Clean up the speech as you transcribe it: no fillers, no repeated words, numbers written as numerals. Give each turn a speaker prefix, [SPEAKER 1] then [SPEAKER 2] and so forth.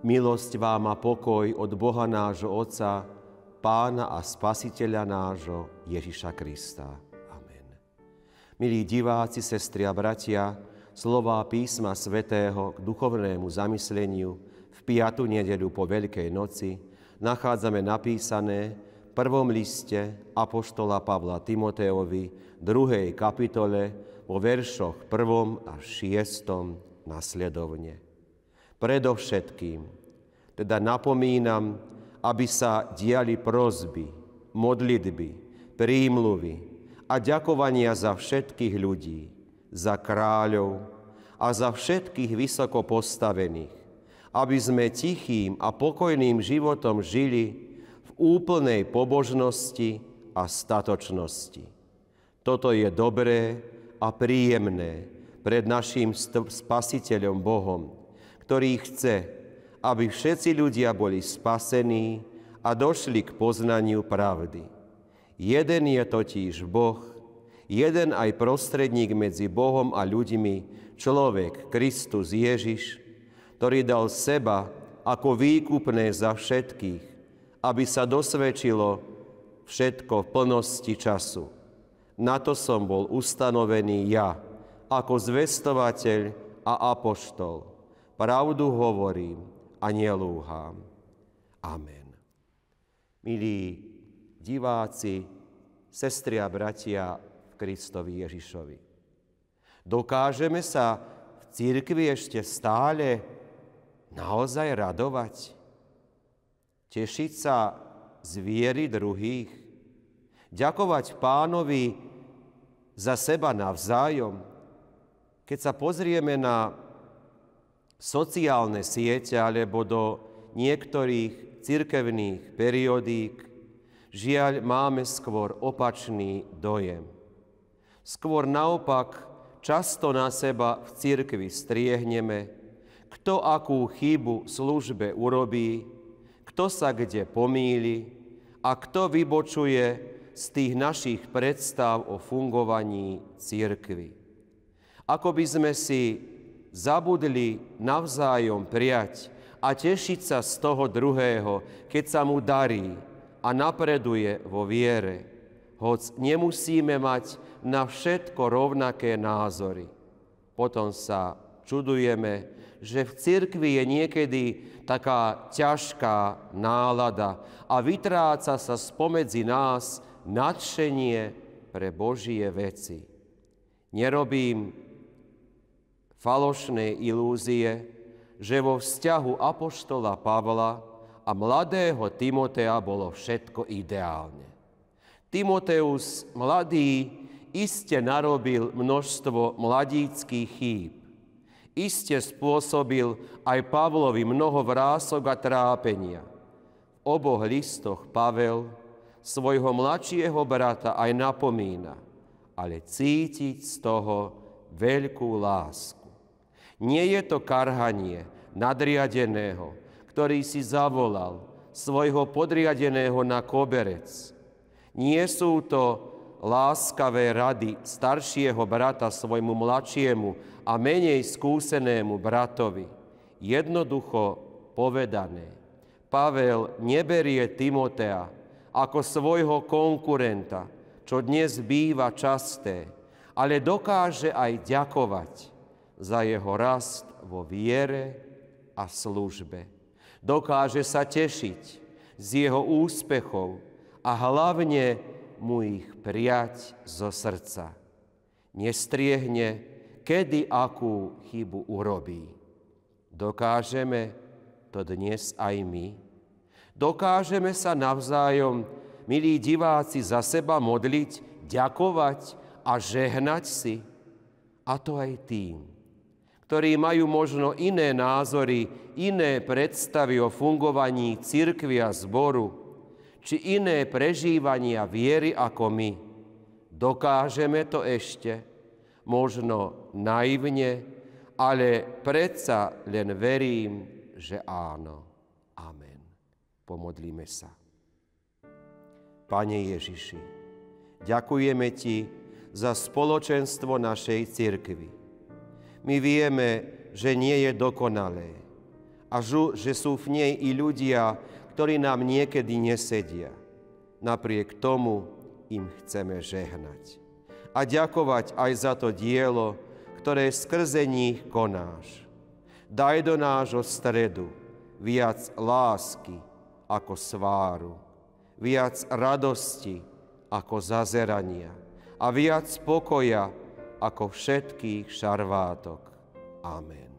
[SPEAKER 1] milosť vám a pokoj od Boha nášho Otca, Pána a Spasiteľa nášho Ježiša Krista. Amen. Milí diváci, sestry a bratia, slová písma svätého k duchovnému zamysleniu v 5. nedeľu po Veľkej noci nachádzame napísané v prvom liste apoštola Pavla Timotejovi, 2. kapitole, vo veršoch 1. až 6. nasledovne. Predovšetkým teda napomínam, aby sa diali prosby, modlitby, prímluvy a ďakovania za všetkých ľudí, za kráľov a za všetkých vysoko postavených, aby sme tichým a pokojným životom žili v úplnej pobožnosti a statočnosti. Toto je dobré a príjemné pred naším Spasiteľom Bohom, ktorý chce, aby všetci ľudia boli spasení a došli k poznaniu pravdy. Jeden je totiž Boh, jeden aj prostredník medzi Bohom a ľuďmi, človek Kristus Ježiš, ktorý dal seba ako výkupné za všetkých, aby sa dosvedčilo všetko v plnosti času. Na to som bol ustanovený ja, ako zvestovateľ a apoštol. Pravdu hovorím a nelúham. Amen. Milí diváci, sestry a bratia v Kristovi Ježišovi, dokážeme sa v cirkvi ešte stále naozaj radovať? Tešiť sa z viery druhých? Ďakovať Pánovi za seba navzájom? Keď sa pozrieme na sociálne siete alebo do niektorých cirkevných periodík, žiaľ, máme skôr opačný dojem. Skôr naopak často na seba v cirkvi striehneme, kto akú chybu v službe urobí, kto sa kde pomýli a kto vybočuje z tých našich predstav o fungovaní cirkvi. Ako by sme si zabudli navzájom prijať a tešiť sa z toho druhého, keď sa mu darí a napreduje vo viere, hoc nemusíme mať na všetko rovnaké názory. Potom sa čudujeme, že v cirkvi je niekedy taká ťažká nálada a vytráca sa spomedzi nás nadšenie pre Božie veci. Nerobím falošné ilúzie, že vo vzťahu apoštola Pavla a mladého Timotea bolo všetko ideálne. Timoteus, mladý, iste narobil množstvo mladíckých chýb. Iste spôsobil aj Pavlovi mnoho vrások a trápenia. V oboch listoch Pavel svojho mladšieho brata aj napomína, ale cítiť z toho veľkú lásku. Nie je to karhanie nadriadeného, ktorý si zavolal svojho podriadeného na koberec. Nie sú to láskavé rady staršieho brata svojmu mladšiemu a menej skúsenému bratovi. Jednoducho povedané, Pavel neberie Timotea ako svojho konkurenta, čo dnes býva časté, ale dokáže aj ďakovať za jeho rast vo viere a službe. Dokáže sa tešiť z jeho úspechov a hlavne mu ich prijať zo srdca. Nestriehne, kedy akú chybu urobí. Dokážeme to dnes aj my? Dokážeme sa navzájom, milí diváci, za seba modliť, ďakovať a žehnať si? A to aj tým, ktorí majú možno iné názory, iné predstavy o fungovaní cirkvi a zboru, či iné prežívania viery ako my. Dokážeme to ešte, možno naivne, ale predsa len verím, že áno. Amen. Pomodlíme sa. Pane Ježiši, ďakujeme Ti za spoločenstvo našej cirkvi. My vieme, že nie je dokonalé a že sú v nej i ľudia, ktorí nám niekedy nesedia. Napriek tomu im chceme žehnať. A ďakovať aj za to dielo, ktoré skrze nich konáš. Daj do nášho stredu viac lásky ako sváru, viac radosti ako zazerania a viac pokoja ako všetkých šarvátok. Amen.